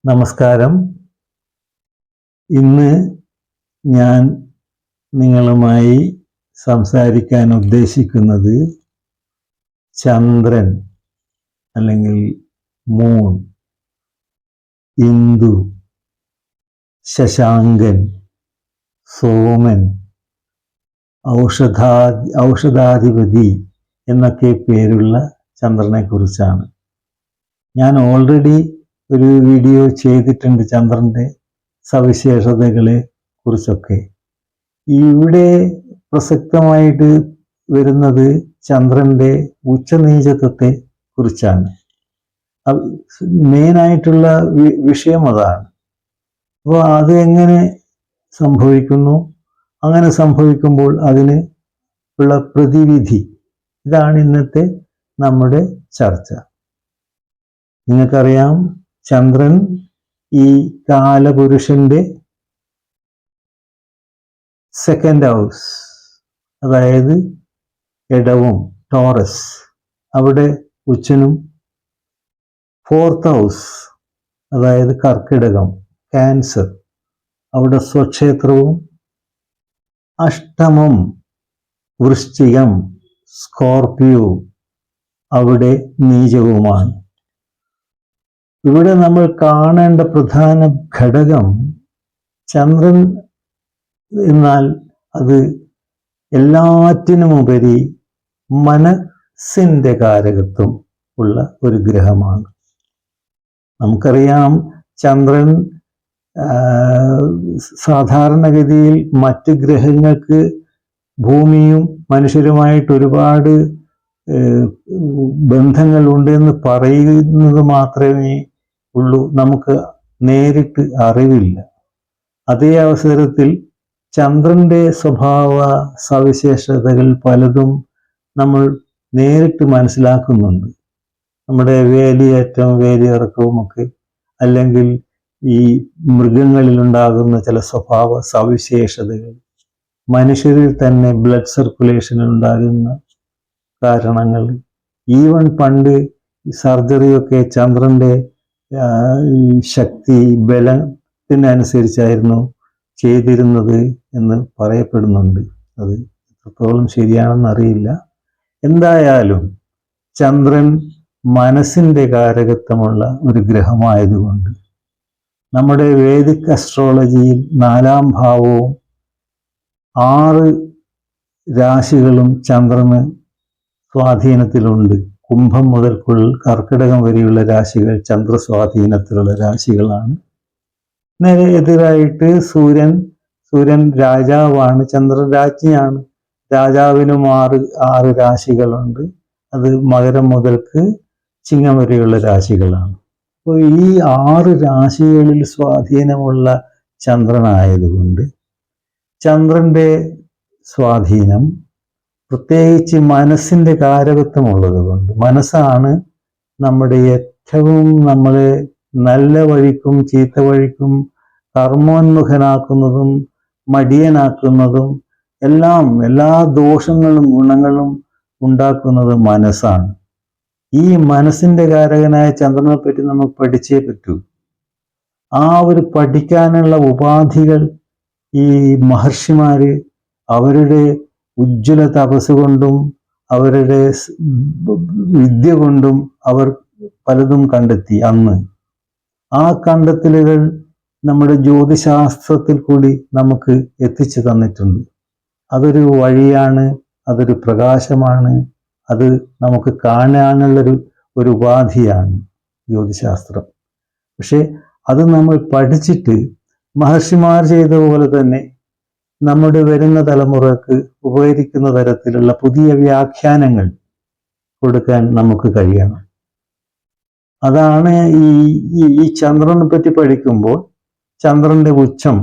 നമസ്കാരം. ഇന്ന് ഞാൻ നിങ്ങളുമായി സംസാരിക്കാൻ ഉദ്ദേശിക്കുന്നത് ചന്ദ്രൻ അല്ലെങ്കിൽ മൂൺ, ഇന്ദു, ശശാങ്കൻ, സോമൻ, ഔഷധാധിപതി എന്നൊക്കെ പേരുള്ള ചന്ദ്രനെ കുറിച്ചാണ്. ഞാൻ ഓൾറെഡി ഒരു വീഡിയോ ചെയ്തിട്ടുണ്ട് ചന്ദ്രൻ്റെ സവിശേഷതകളെ കുറിച്ചൊക്കെ. ഇവിടെ പ്രസക്തമായിട്ട് വരുന്നത് ചന്ദ്രൻ്റെ ഉച്ചനീചത്വത്തെ കുറിച്ചാണ്. മെയിനായിട്ടുള്ള വിഷയം അതാണ്. അപ്പോൾ അത് എങ്ങനെ സംഭവിക്കുന്നു, അങ്ങനെ സംഭവിക്കുമ്പോൾ അതിന് ഉള്ള പ്രതിവിധി, ഇതാണ് ഇന്നത്തെ നമ്മുടെ ചർച്ച. നിങ്ങൾക്കറിയാം, ചന്ദ്രൻ ഈ കാലപുരുഷന്റെ സെക്കൻഡ് ഹൗസ്, അതായത് ഇടവും ടോറസ്, അവിടെ ഉച്ചനും, ഫോർത്ത് ഹൗസ് അതായത് കർക്കിടകം ക്യാൻസർ, അവിടെ സ്വക്ഷേത്രവും, അഷ്ടമം വൃശ്ചികം സ്കോർപിയോ, അവിടെ നീചവുമാണ്. ഇവിടെ നമ്മൾ കാണേണ്ട പ്രധാന ഘടകം ചന്ദ്രൻ എന്നാൽ അത് എല്ലാറ്റിനുമുപരി മനസ്സിൻ്റെ കാരകത്വം ഉള്ള ഒരു ഗ്രഹമാണ്. നമുക്കറിയാം, ചന്ദ്രൻ സാധാരണഗതിയിൽ മറ്റ് ഗ്രഹങ്ങൾക്ക് ഭൂമിയും മനുഷ്യരുമായിട്ട് ഒരുപാട് ബന്ധങ്ങളുണ്ടെന്ന് പറയുന്നത് മാത്രമേ ഉള്ളൂ, നമുക്ക് നേരിട്ട് അറിവില്ല. അതേ അവസരത്തിൽ ചന്ദ്രന്റെ സ്വഭാവ സവിശേഷതകൾ പലതും നമ്മൾ നേരിട്ട് മനസ്സിലാക്കുന്നുണ്ട്. നമ്മുടെ വേലിയേറ്റവും വേലിയിറക്കവും ഒക്കെ, അല്ലെങ്കിൽ ഈ മൃഗങ്ങളിലുണ്ടാകുന്ന ചില സ്വഭാവ സവിശേഷതകൾ, മനുഷ്യരിൽ തന്നെ ബ്ലഡ് സർക്കുലേഷൻ ഉണ്ടാകുന്ന കാരണങ്ങൾ, ഈവൻ പണ്ട് സർജറിയൊക്കെ ചന്ദ്രന്റെ ശക്തി ബലത്തിനനുസരിച്ചായിരുന്നു ചെയ്തിരുന്നത് എന്ന് പറയപ്പെടുന്നുണ്ട്. അത് എത്രത്തോളം ശരിയാണെന്ന് അറിയില്ല. എന്തായാലും ചന്ദ്രൻ മനസ്സിൻ്റെ കാരകത്വമുള്ള ഒരു ഗ്രഹമായതുകൊണ്ട് നമ്മുടെ വേദിക് അസ്ട്രോളജിയിൽ 4-ാം ഭാവവും 6 രാശികളും ചന്ദ്രന് സ്വാധീനത്തിലുണ്ട്. കുംഭം മുതൽ കർക്കിടകം വരെയുള്ള രാശികൾ ചന്ദ്രസ്വാധീനത്തിലുള്ള രാശികളാണ്. നേരെ എതിരായിട്ട് സൂര്യൻ രാജാവാണ്, ചന്ദ്രൻ രാജ്ഞിയാണ്. രാജാവിനും 6 രാശികളുണ്ട്. അത് മകരം മുതൽക്ക് ചിങ്ങം വരെയുള്ള രാശികളാണ്. അപ്പോൾ ഈ 6 രാശികളിൽ സ്വാധീനമുള്ള ചന്ദ്രനായതുകൊണ്ട് ചന്ദ്രന്റെ സ്വാധീനം പ്രത്യേകിച്ച് മനസ്സിൻ്റെ കാരകത്വമുള്ളത് കൊണ്ട്, മനസ്സാണ് നമ്മുടെ ഏറ്റവും നമ്മളെ നല്ല വഴിക്കും ചീത്ത വഴിക്കും കർമ്മോന്മുഖനാക്കുന്നതും മടിയനാക്കുന്നതും എല്ലാ ദോഷങ്ങളും ഗുണങ്ങളും ഉണ്ടാക്കുന്നത് മനസ്സാണ്. ഈ മനസ്സിൻ്റെ കാരകനായ ചന്ദ്രനെ പറ്റി നമുക്ക് പഠിച്ചേ പറ്റൂ. ആ ഒരു പഠിക്കാനുള്ള ഉപാധികൾ ഈ മഹർഷിമാര് അവരുടെ ഉജ്ജ്വല തപസ് കൊണ്ടും അവരുടെ വിദ്യ കൊണ്ടും അവർ പലതും കണ്ടെത്തി. അന്ന് ആ കണ്ടെത്തലുകൾ നമ്മുടെ ജ്യോതിശാസ്ത്രത്തിൽ കൂടി നമുക്ക് എത്തിച്ചു തന്നിട്ടുണ്ട്. അതൊരു വഴിയാണ്, അതൊരു പ്രകാശമാണ്, അത് നമുക്ക് കാണാനുള്ളൊരു ഉപാധിയാണ് ജ്യോതിശാസ്ത്രം. പക്ഷെ അത് നമ്മൾ പഠിച്ചിട്ട് മഹർഷിമാർ ചെയ്ത പോലെ തന്നെ നമ്മുടെ വരുന്ന തലമുറക്ക് ഉപകരിക്കുന്ന തരത്തിലുള്ള പുതിയ വ്യാഖ്യാനങ്ങൾ കൊടുക്കാൻ നമുക്ക് കഴിയണം. അതാണ് ഈ ചന്ദ്രനെ പറ്റി പഠിക്കുമ്പോൾ ചന്ദ്രന്റെ ഉച്ചം,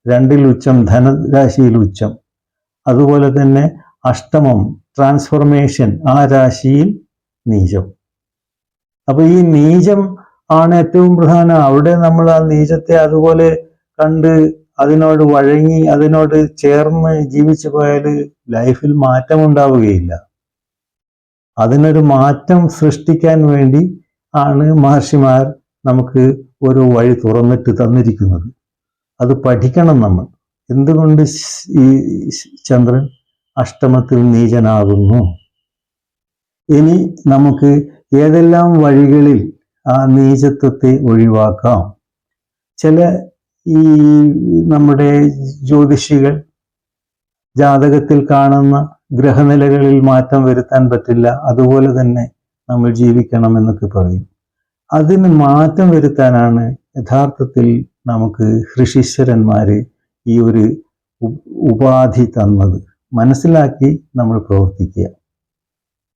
2-ൽ ഉച്ചം, ധനരാശിയിൽ ഉച്ചം, അതുപോലെ തന്നെ അഷ്ടമം ട്രാൻസ്ഫോർമേഷൻ, ആ രാശിയിൽ നീചം. അപ്പൊ ഈ നീചം ആണ് ഏറ്റവും പ്രധാനം. അവിടെ നമ്മൾ ആ നീചത്തെ അതുപോലെ കണ്ട് അതിനോട് വഴങ്ങി അതിനോട് ചേർന്ന് ജീവിച്ചു പോയാൽ ലൈഫിൽ മാറ്റം ഉണ്ടാവുകയില്ല. അതിനൊരു മാറ്റം സൃഷ്ടിക്കാൻ വേണ്ടി ആണ് മഹർഷിമാർ നമുക്ക് ഓരോ വഴി തുറന്നിട്ട് തന്നിരിക്കുന്നത്. അത് പഠിക്കണം നമ്മൾ. എന്തുകൊണ്ട് ഈ ചന്ദ്രൻ അഷ്ടമത്തിൽ നീചനാകുന്നു? ഇനി നമുക്ക് ഏതെല്ലാം വഴികളിൽ ആ നീചത്വത്തെ ഒഴിവാക്കാം? ചില ഈ നമ്മുടെ ജ്യോതിഷികൾ ജാതകത്തിൽ കാണുന്ന ഗ്രഹനിലകളിൽ മാറ്റം വരുത്താൻ പറ്റില്ല, അതുപോലെ തന്നെ നമ്മൾ ജീവിക്കണം പറയും. അതിന് മാറ്റം വരുത്താനാണ് യഥാർത്ഥത്തിൽ നമുക്ക് ഋഷീശ്വരന്മാര് ഈ ഒരു ഉപാധി തന്നത്. മനസ്സിലാക്കി നമ്മൾ പ്രവർത്തിക്കുക.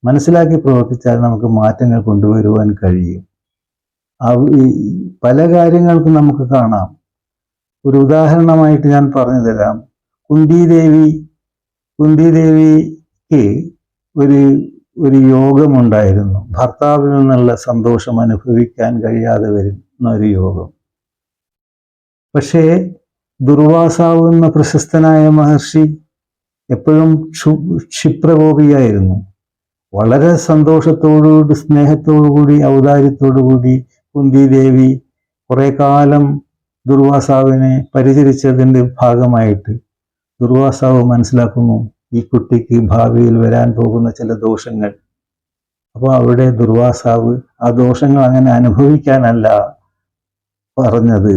മനസ്സിലാക്കി പ്രവർത്തിച്ചാൽ നമുക്ക് മാറ്റങ്ങൾ കൊണ്ടുവരുവാൻ കഴിയും. പല കാര്യങ്ങൾക്കും നമുക്ക് കാണാം. ഒരു ഉദാഹരണമായിട്ട് ഞാൻ പറഞ്ഞു തരാം. കുന്തിദേവിക്ക് ഒരു യോഗമുണ്ടായിരുന്നു. ഭർത്താവിൽ നിന്നുള്ള സന്തോഷം അനുഭവിക്കാൻ കഴിയാതെ വരുന്ന ഒരു യോഗം. പക്ഷേ ദുർവാസാവ് എന്ന പ്രശസ്തനായ മഹർഷി എപ്പോഴും ക്ഷിപ്രകോപിയായിരുന്നു. വളരെ സന്തോഷത്തോടുകൂടി, സ്നേഹത്തോടുകൂടി, ഔദാര്യത്തോടുകൂടി കുന്തിദേവി കുറെ കാലം ദുർവാസാവിനെ പരിചരിച്ചതിൻ്റെ ഭാഗമായിട്ട് ദുർവാസാവ് മനസ്സിലാക്കുന്നു ഈ കുട്ടിക്ക് ഭാവിയിൽ വരാൻ പോകുന്ന ചില ദോഷങ്ങൾ. അപ്പോൾ അവിടെ ദുർവാസാവ് ആ ദോഷങ്ങൾ അങ്ങനെ അനുഭവിക്കാനല്ല പറഞ്ഞത്,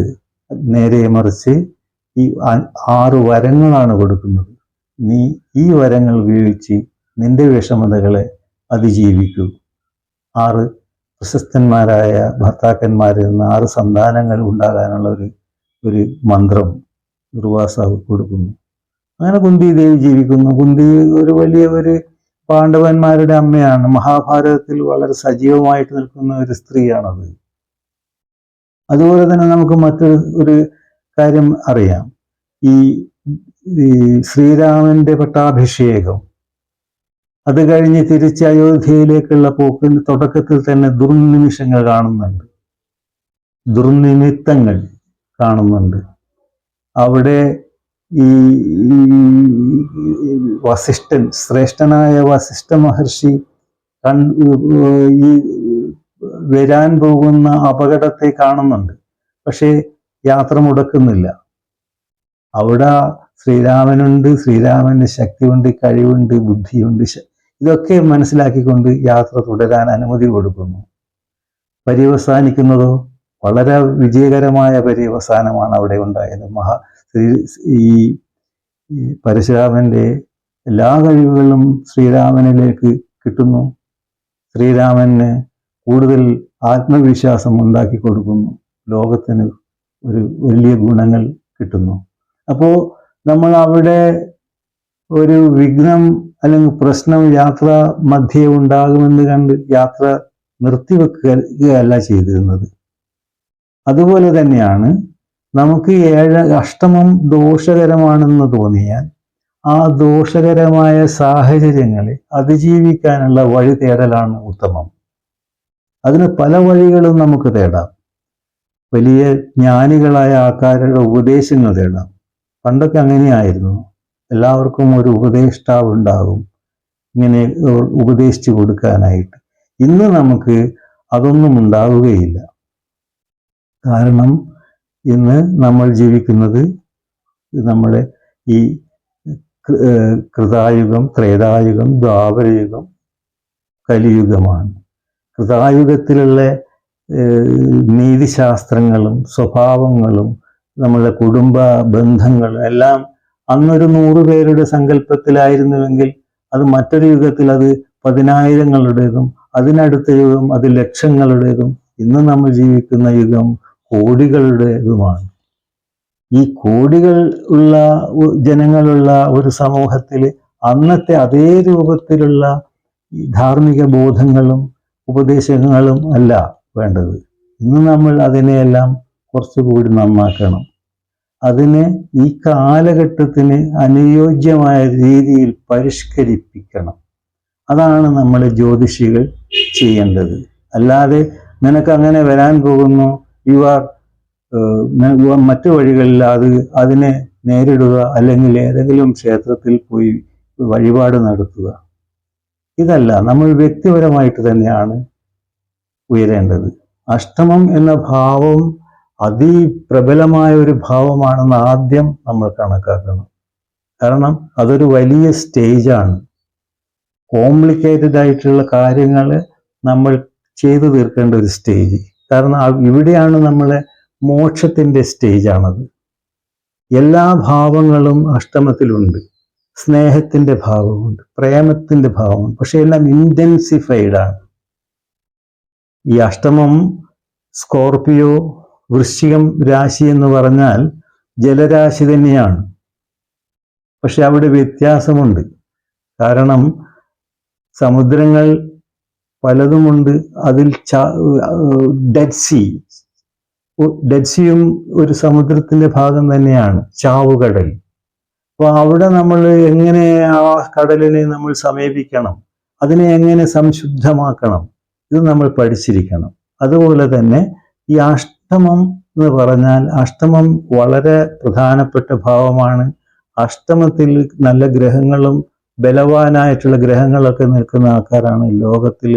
നേരെ മറിച്ച് ഈ 6 വരങ്ങളാണ് കൊടുക്കുന്നത്. നീ ഈ വരങ്ങൾ ഉപയോഗിച്ച് നിന്റെ വിഷമതകളെ അതിജീവിക്കൂ. 6 പ്രശസ്തന്മാരായ ഭർത്താക്കന്മാരിൽ നിന്ന് 6 സന്താനങ്ങൾ ഉണ്ടാകാനുള്ള ഒരു മന്ത്രം ദുർവാസാവ് കൊടുക്കുന്നു. അങ്ങനെ കുന്തിദേവി ജീവിക്കുന്നു. കുന്തി ഒരു പാണ്ഡവന്മാരുടെ അമ്മയാണ്. മഹാഭാരതത്തിൽ വളരെ സജീവമായിട്ട് നിൽക്കുന്ന ഒരു സ്ത്രീയാണത്. അതുപോലെ തന്നെ നമുക്ക് മറ്റൊരു കാര്യം അറിയാം. ഈ ശ്രീരാമന്റെ പട്ടാഭിഷേകം, അത് കഴിഞ്ഞ് തിരിച്ച് അയോധ്യയിലേക്കുള്ള പോക്കിന് തുടക്കത്തിൽ തന്നെ ദുർനിമിഷങ്ങൾ കാണുന്നുണ്ട്, ദുർനിമിത്തങ്ങൾ കാണുന്നുണ്ട്. അവിടെ ഈ വസിഷ്ഠൻ, ശ്രേഷ്ഠനായ വസിഷ്ഠ മഹർഷി ഈ വരാൻ പോകുന്ന അപകടത്തെ കാണുന്നുണ്ട്. പക്ഷേ യാത്ര മുടക്കുന്നില്ല. അവിടെ ശ്രീരാമനുണ്ട്, ശ്രീരാമന്റെ ശക്തിയുണ്ട്, കഴിവുണ്ട്, ബുദ്ധിയുണ്ട്. ഇതൊക്കെ മനസ്സിലാക്കിക്കൊണ്ട് യാത്ര തുടരാൻ അനുമതി കൊടുക്കുന്നു. പര്യവസാനിക്കുന്നതോ വളരെ വിജയകരമായ പര്യവസാനമാണ് അവിടെ ഉണ്ടായത്. ഈ പരശുരാമന്റെ എല്ലാ കഴിവുകളും ശ്രീരാമനിലേക്ക് കിട്ടുന്നു. ശ്രീരാമന് കൂടുതൽ ആത്മവിശ്വാസം ഉണ്ടാക്കി കൊടുക്കുന്നു. ലോകത്തിന് ഒരു വലിയ ഗുണങ്ങൾ കിട്ടുന്നു. അപ്പോൾ നമ്മൾ അവിടെ ഒരു വിഘ്നം അല്ലെങ്കിൽ പ്രശ്നം യാത്ര മധ്യേ ഉണ്ടാകുമെന്ന് കണ്ട് യാത്ര നിർത്തിവെക്കുകയല്ല ചെയ്തിരുന്നത്. അതുപോലെ തന്നെയാണ് നമുക്ക് അഷ്ടമം ദോഷകരമാണെന്ന് തോന്നിയാൽ ആ ദോഷകരമായ സാഹചര്യങ്ങളെ അതിജീവിക്കാനുള്ള വഴി തേടലാണ് ഉത്തമം. അതിന് പല വഴികളും നമുക്ക് തേടാം. വലിയ ജ്ഞാനികളായ ആൾക്കാരുടെ ഉപദേശങ്ങൾ തേടാം. പണ്ടൊക്കെ അങ്ങനെയായിരുന്നു. എല്ലാവർക്കും ഒരു ഉപദേഷ്ടാവ് ഉണ്ടാകും, ഇങ്ങനെ ഉപദേശിച്ചു കൊടുക്കാനായിട്ട്. ഇന്ന് നമുക്ക് അതൊന്നും ഉണ്ടാവുകയില്ല. കാരണം ഇന്ന് നമ്മൾ ജീവിക്കുന്നത് നമ്മുടെ ഈ കൃതായുഗം, ത്രേതായുഗം, ദ്വാപരയുഗം, കലിയുഗമാണ്. കൃതായുഗത്തിലുള്ള നീതിശാസ്ത്രങ്ങളും സ്വഭാവങ്ങളും നമ്മളുടെ കുടുംബ ബന്ധങ്ങളും എല്ലാം അന്നൊരു 100 പേരുടെ സങ്കല്പത്തിലായിരുന്നുവെങ്കിൽ അത് മറ്റൊരു യുഗത്തിൽ അത് 10,000-ങ്ങളുടേതും, അതിനടുത്ത യുഗം അത് ലക്ഷങ്ങളുടേതും, ഇന്ന് നമ്മൾ ജീവിക്കുന്ന യുഗം കോടികളുടേതുമാണ്. ഈ കോടികൾ ഉള്ള ജനങ്ങളുള്ള ഒരു സമൂഹത്തിൽ അന്നത്തെ അതേ രൂപത്തിലുള്ള ധാർമ്മിക ബോധങ്ങളും ഉപദേശങ്ങളും അല്ല വേണ്ടത്. ഇന്ന് നമ്മൾ അതിനെയെല്ലാം കുറച്ചുകൂടി നന്നാക്കണം. അതിനെ ഈ കാലഘട്ടത്തിന് അനുയോജ്യമായ രീതിയിൽ പരിഷ്കരിപ്പിക്കണം. അതാണ് നമ്മൾ ജ്യോതിഷികൾ ചെയ്യേണ്ടത്. അല്ലാതെ നിനക്ക് അങ്ങനെ വരാൻ പോകുന്നു, മറ്റു വഴികളിൽ അതിനെ നേരിടുക, അല്ലെങ്കിൽ ഏതെങ്കിലും ക്ഷേത്രത്തിൽ പോയി വഴിപാട് നടത്തുക, ഇതല്ല. നമ്മൾ വ്യക്തിപരമായിട്ട് തന്നെയാണ് ഉയരേണ്ടത്. അഷ്ടമം എന്ന ഭാവം അതിപ്രബലമായ ഒരു ഭാവമാണെന്ന് ആദ്യം നമ്മൾ കണക്കാക്കണം. കാരണം അതൊരു വലിയ സ്റ്റേജാണ്. കോംപ്ലിക്കേറ്റഡ് ആയിട്ടുള്ള കാര്യങ്ങൾ നമ്മൾ ചെയ്തു തീർക്കേണ്ട ഒരു സ്റ്റേജ്. കാരണം ഇവിടെയാണ് നമ്മളെ മോക്ഷത്തിൻ്റെ സ്റ്റേജാണത്. എല്ലാ ഭാവങ്ങളും അഷ്ടമത്തിലുണ്ട്. സ്നേഹത്തിൻ്റെ ഭാവമുണ്ട്, പ്രേമത്തിൻ്റെ ഭാവമുണ്ട്, പക്ഷെ എല്ലാം ഇൻറ്റൻസിഫൈഡ് ആണ്. ഈ അഷ്ടമം സ്കോർപിയോ വൃശ്ചികം രാശി എന്ന് പറഞ്ഞാൽ ജലരാശി തന്നെയാണ്. പക്ഷെ അവിടെ വ്യത്യാസമുണ്ട്. കാരണം സമുദ്രങ്ങൾ പലതുമുണ്ട്. അതിൽ ഡെഡ് സീയും ഒരു സമുദ്രത്തിന്റെ ഭാഗം തന്നെയാണ്, ചാവുകടൽ. അപ്പോൾ അവിടെ നമ്മൾ എങ്ങനെ ആ കടലിനെ നമ്മൾ സമീപിക്കണം, അതിനെ എങ്ങനെ സംശുദ്ധമാക്കണം, ഇത് നമ്മൾ പഠിച്ചിരിക്കണം. അതുപോലെ തന്നെ ഈ അഷ്ടമം എന്ന് പറഞ്ഞാൽ, അഷ്ടമം വളരെ പ്രധാനപ്പെട്ട ഭാവമാണ്. അഷ്ടമത്തിൽ നല്ല ഗ്രഹങ്ങളും ബലവാനായിട്ടുള്ള ഗ്രഹങ്ങളൊക്കെ നിൽക്കുന്ന ആൾക്കാരാണ് ലോകത്തിൽ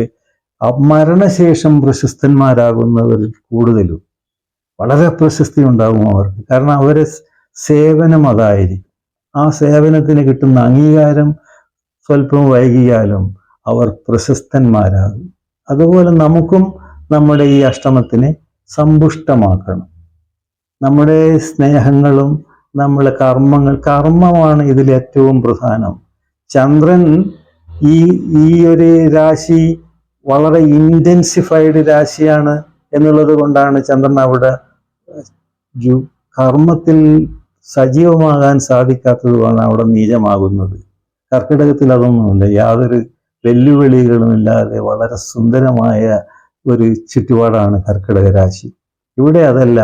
മരണശേഷം പ്രശസ്തന്മാരാകുന്നവർ കൂടുതലും. വളരെ പ്രശസ്തി ഉണ്ടാകും അവർക്ക്. കാരണം അവരെ സേവനം അതായിരിക്കും. ആ സേവനത്തിന് കിട്ടുന്ന അംഗീകാരം സ്വല്പം വൈകിയാലും അവർ പ്രശസ്തന്മാരാകും. അതുപോലെ നമുക്കും നമ്മുടെ ഈ അഷ്ടമത്തിനെ സമ്പുഷ്ടമാക്കണം. നമ്മുടെ സ്നേഹങ്ങളും നമ്മളെ കർമ്മമാണ് ഇതിൽ ഏറ്റവും പ്രധാനം. ചന്ദ്രൻ ഈ ഒരു രാശി വളരെ ഇൻറ്റൻസിഫൈഡ് രാശിയാണ് എന്നുള്ളത് കൊണ്ടാണ് ചന്ദ്രൻ അവിടെ കർമ്മത്തിൽ സജീവമാകാൻ സാധിക്കാത്തതുമാണ് അവിടെ നീചമാകുന്നത്. കർക്കിടകത്തിൽ അതൊന്നുമില്ല. യാതൊരു വെല്ലുവിളികളുമില്ലാതെ വളരെ സുന്ദരമായ ഒരു ചുറ്റുപാടാണ് കർക്കിടക രാശി. ഇവിടെ അതല്ല.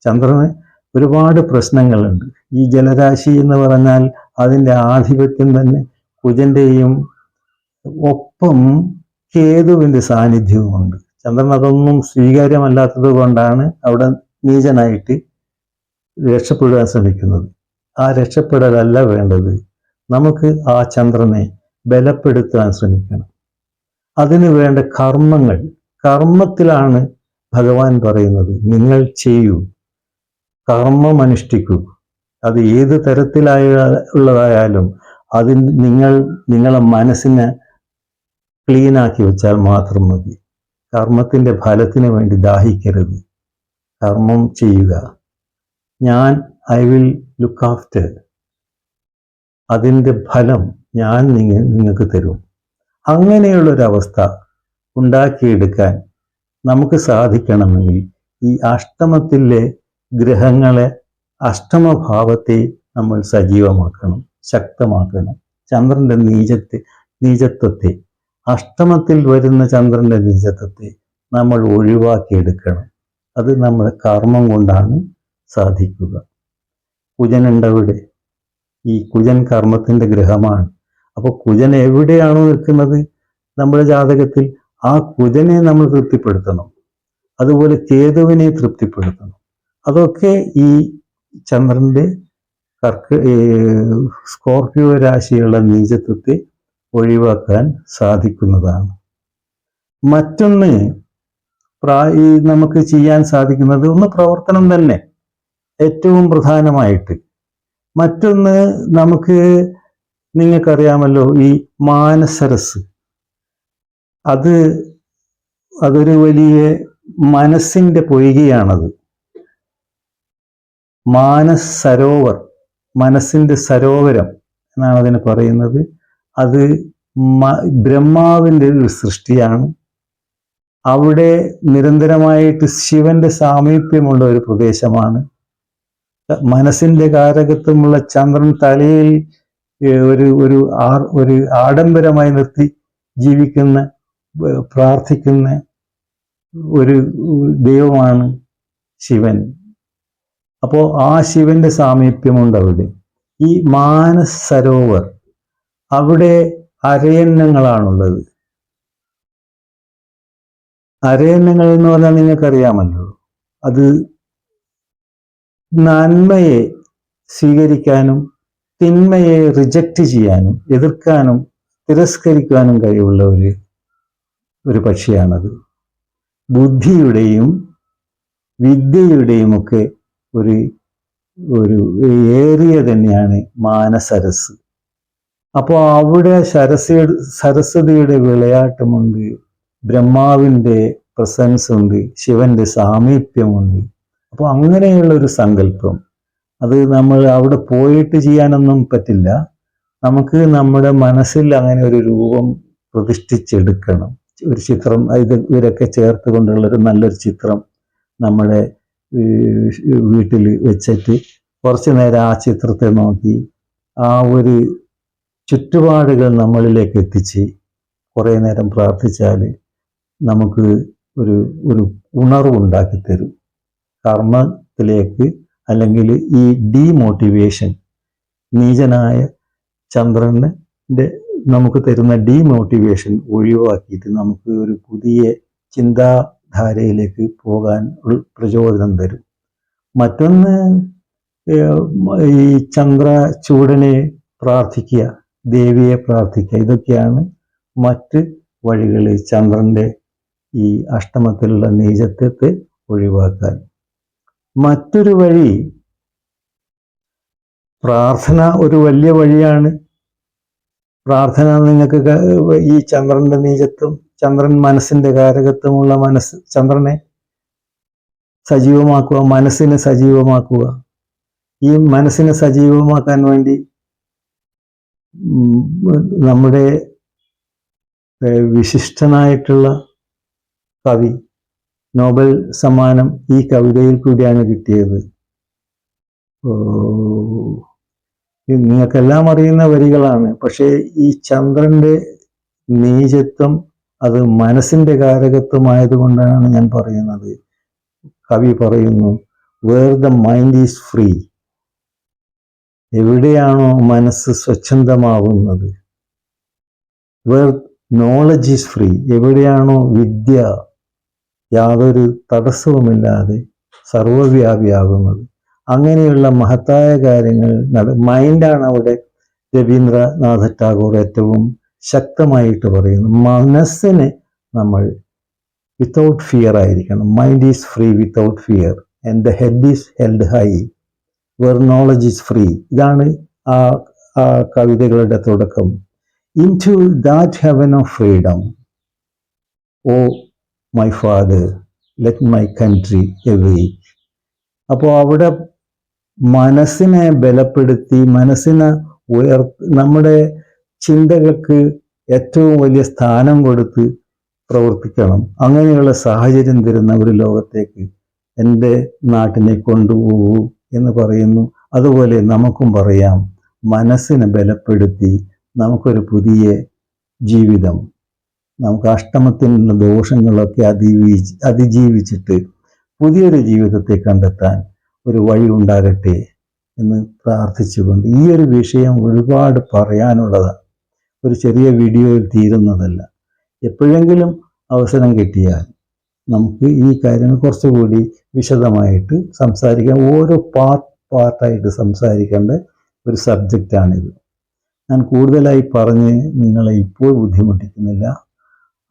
ചന്ദ്രന് ഒരുപാട് പ്രശ്നങ്ങളുണ്ട്. ഈ ജലരാശി എന്ന് പറഞ്ഞാൽ അതിൻ്റെ ആധിപത്യം തന്നെ കുജന്റെയും ഒപ്പം കേതുവിൻ്റെ സാന്നിധ്യവുമുണ്ട്. ചന്ദ്രൻ അതൊന്നും സ്വീകാര്യമല്ലാത്തത് കൊണ്ടാണ് അവിടെ നീചനായിട്ട് രക്ഷപ്പെടാൻ ശ്രമിക്കുന്നത്. ആ രക്ഷപ്പെടലല്ല വേണ്ടത്. നമുക്ക് ആ ചന്ദ്രനെ ബലപ്പെടുത്താൻ ശ്രമിക്കണം. അതിനു വേണ്ട കർമ്മത്തിലാണ് ഭഗവാൻ പറയുന്നത്, നിങ്ങൾ ചെയ്യൂ, കർമ്മം അനുഷ്ഠിക്കൂ. അത് ഏത് തരത്തിലുള്ളതായാലും അതിന് നിങ്ങളെ മനസ്സിനെ ക്ലീനാക്കി വെച്ചാൽ മാത്രം മതി. കർമ്മത്തിൻ്റെ ഫലത്തിന് വേണ്ടി ദാഹിക്കരുത്. കർമ്മം ചെയ്യുക. I will look after. അതിൻ്റെ ഫലം ഞാൻ നിങ്ങൾക്ക് തരും. അങ്ങനെയുള്ളൊരവസ്ഥ ഉണ്ടാക്കിയെടുക്കാൻ നമുക്ക് സാധിക്കണമെങ്കിൽ ഈ അഷ്ടമത്തിലെ ഗ്രഹങ്ങളെ, അഷ്ടമഭാവത്തെ നമ്മൾ സജീവമാക്കണം, ശക്തമാക്കണം. ചന്ദ്രന്റെ നീചത്വത്തെ, അഷ്ടമത്തിൽ വരുന്ന ചന്ദ്രന്റെ നീചത്വത്തെ നമ്മൾ ഒഴിവാക്കിയെടുക്കണം. അത് നമ്മുടെ കർമ്മം കൊണ്ടാണ് സാധിക്കുക. കുജനുണ്ടവിടെ. ഈ കുജൻ കർമ്മത്തിന്റെ ഗ്രഹമാണ്. അപ്പോൾ കുജൻ എവിടെയാണോ നിൽക്കുന്നത് നമ്മുടെ ജാതകത്തിൽ, ആ കുജനെ നമ്മൾ തൃപ്തിപ്പെടുത്തണം. അതുപോലെ കേതുവിനെ തൃപ്തിപ്പെടുത്തണം. അതൊക്കെ ഈ ചന്ദ്രന്റെ സ്കോർപിയോ രാശിയുള്ള നീചത്വത്തെ ഒഴിവാക്കാൻ സാധിക്കുന്നതാണ്. മറ്റൊന്ന് നമുക്ക് ചെയ്യാൻ സാധിക്കുന്നത്, ഒന്ന് പ്രവർത്തനം തന്നെ ഏറ്റവും പ്രധാനമായിട്ട്. മറ്റൊന്ന് നമുക്ക്, നിങ്ങൾക്കറിയാമല്ലോ, ഈ മാനസരസ്, അതൊരു വലിയ മനസ്സിന്റെ പൊയ്കയാണത്. മാനസരോവർ, മനസ്സിന്റെ സരോവരം എന്നാണ് അതിന് പറയുന്നത്. അത് ബ്രഹ്മാവിൻ്റെ ഒരു സൃഷ്ടിയാണ്. അവിടെ നിരന്തരമായിട്ട് ശിവന്റെ സാമീപ്യമുള്ള ഒരു പ്രദേശമാണ്. മനസ്സിന്റെ കാരകത്വമുള്ള ചന്ദ്രൻ തലയിൽ ഒരു ആഡംബരമായി നിർത്തി ജീവിക്കുന്ന, പ്രാർത്ഥിക്കുന്ന ഒരു ദൈവമാണ് ശിവൻ. അപ്പോൾ ആ ശിവന്റെ സാമീപ്യമുണ്ട് അവിടെ. ഈ മാനസ് സരോവർ, അവിടെ അരയന്നങ്ങളാണുള്ളത്. അരയന്നങ്ങൾ എന്ന് പറഞ്ഞാൽ നിങ്ങൾക്കറിയാമല്ലോ, അത് നന്മയെ സ്വീകരിക്കാനും തിന്മയെ റിജക്റ്റ് ചെയ്യാനും എതിർക്കാനും തിരസ്കരിക്കാനും കഴിവുള്ള ഒരു പക്ഷിയാണത്. ബുദ്ധിയുടെയും വിദ്യയുടെയും ഒക്കെ ഒരു ഒരു ഏരിയ തന്നെയാണ് മാനസരസ്. അപ്പോൾ അവിടെ സരസ്വതിയുടെ വിളയാട്ടമുണ്ട്, ബ്രഹ്മാവിൻ്റെ പ്രസൻസ് ഉണ്ട്, ശിവന്റെ സാമീപ്യമുണ്ട്. അപ്പോൾ അങ്ങനെയുള്ള ഒരു സങ്കല്പം അത് നമ്മൾ അവിടെ പോയിട്ട് ചെയ്യാനൊന്നും പറ്റില്ല. നമുക്ക് നമ്മുടെ മനസ്സിൽ അങ്ങനെ ഒരു രൂപം പ്രതിഷ്ഠിച്ചെടുക്കണം. ഒരു ചിത്രം ഇവരൊക്കെ ചേർത്ത് കൊണ്ടുള്ളൊരു നല്ലൊരു ചിത്രം നമ്മുടെ വീട്ടിൽ വെച്ചിട്ട് കുറച്ച് നേരം ആ ചിത്രത്തെ നോക്കി ആ ഒരു ചുറ്റുപാടുകൾ നമ്മളിലേക്ക് എത്തിച്ച് കുറേ നേരം പ്രാർത്ഥിച്ചാൽ നമുക്ക് ഒരു ഒരു ഉണർവുണ്ടാക്കി തരും കർമ്മത്തിലേക്ക്. അല്ലെങ്കിൽ ഈ ഡീമോട്ടിവേഷൻ, നീചനായ ചന്ദ്രൻ്റെ നമുക്ക് തരുന്ന ഡീമോട്ടിവേഷൻ ഒഴിവാക്കിയിട്ട് നമുക്ക് ഒരു പുതിയ ചിന്താധാരയിലേക്ക് പോകാൻ പ്രചോദനം തരും. മറ്റൊന്ന് ഈ ചൂടനെ പ്രാർത്ഥിക്കുക, ദേവിയെ പ്രാർത്ഥിക്കുക. ഇതൊക്കെയാണ് മറ്റ് വഴികൾ ചന്ദ്രൻ്റെ ഈ അഷ്ടമത്തിലുള്ള നീചത്വത്തെ ഒഴിവാക്കാൻ. മറ്റൊരു വഴി പ്രാർത്ഥന ഒരു വലിയ വഴിയാണ്. പ്രാർത്ഥന നിങ്ങൾക്ക് ഈ ചന്ദ്രന്റെ നീചത്വം, ചന്ദ്രൻ മനസ്സിന്റെ കാരകത്വമുള്ള ചന്ദ്രനെ സജീവമാക്കുക, മനസ്സിനെ സജീവമാക്കുക. ഈ മനസ്സിനെ സജീവമാക്കാൻ വേണ്ടി നമ്മുടെ വിശിഷ്ടനായിട്ടുള്ള കവി, നോബൽ സമ്മാനം ഈ കവിതയിൽ കൂടിയാണ് കിട്ടിയത്. നിങ്ങൾക്കെല്ലാം അറിയുന്ന വരികളാണ്. പക്ഷേ ഈ ചന്ദ്രന്റെ നീചത്വം അത് മനസ്സിന്റെ കാരകത്വമായതുകൊണ്ടാണ് ഞാൻ പറയുന്നത്. കവി പറയുന്നു, where the mind is free, എവിടെയാണോ മനസ്സ് സ്വച്ഛന്തമാവുന്നത്, വേർ നോളജ് ഈസ് ഫ്രീ, എവിടെയാണോ വിദ്യ യാതൊരു തടസ്സവുമില്ലാതെ സർവവ്യാപിയാകുന്നത്, അങ്ങനെയുള്ള മഹത്തായ കാര്യങ്ങൾ മൈൻഡാണ് അവിടെ രവീന്ദ്രനാഥ ടാഗോർ ഏറ്റവും ശക്തമായിട്ട് പറയുന്നു. മനസ്സിന് നമ്മൾ വിത്തൗട്ട് ഫിയർ ആയിരിക്കണം. Mind is free without fear and the head is held high where knowledge is free. ഇതാണ് ആ കവിതകളുടെ തുടക്കം. Into that heaven of freedom oh my father let my country awake. അപ്പോൾ അവിടെ മനസ്സിനെ ബലപ്പെടുത്തി, മനസ്സിനെ നമ്മുടെ ചിന്തകൾക്ക് ഏറ്റവും വലിയ സ്ഥാനം കൊടുത്ത് പ്രവർത്തിക്കണം. അങ്ങനെയുള്ള സാഹചര്യം തരുന്ന ഒരു ലോകത്തേക്ക് എൻ്റെ നാട്ടിനെ കൊണ്ടുപോകൂ എന്ന് പറയുന്നു. അതുപോലെ നമുക്കും പറയാം, മനസ്സിനെ ബലപ്പെടുത്തി നമുക്കൊരു പുതിയ ജീവിതം, നമുക്ക് അഷ്ടമത്തിനുള്ള ദോഷങ്ങളൊക്കെ അതിജീവിച്ചിട്ട് പുതിയൊരു ജീവിതത്തെ കണ്ടെത്താൻ ഒരു വഴി ഉണ്ടാകട്ടെ എന്ന് പ്രാർത്ഥിച്ചുകൊണ്ട്, ഈ ഒരു വിഷയം ഒരുപാട് പറയാനുള്ളതാണ്. ഒരു ചെറിയ വീഡിയോയിൽ തീരുന്നതല്ല. എപ്പോഴെങ്കിലും അവസരം കിട്ടിയാൽ നമുക്ക് ഈ കാര്യങ്ങൾ കുറച്ചുകൂടി വിശദമായിട്ട് സംസാരിക്കാം. ഓരോ പാർട്ടായിട്ട് സംസാരിക്കേണ്ട ഒരു സബ്ജക്റ്റാണിത്. ഞാൻ കൂടുതലായി പറഞ്ഞ് നിങ്ങളെ ഇപ്പോൾ ബുദ്ധിമുട്ടിക്കുന്നില്ല.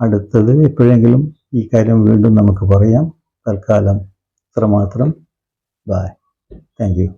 അടുത്തത് എപ്പോഴെങ്കിലും ഈ കാര്യം വീണ്ടും നമുക്ക് പറയാം. തൽക്കാലം ഇത്രമാത്രം. ബൈ. Thank you.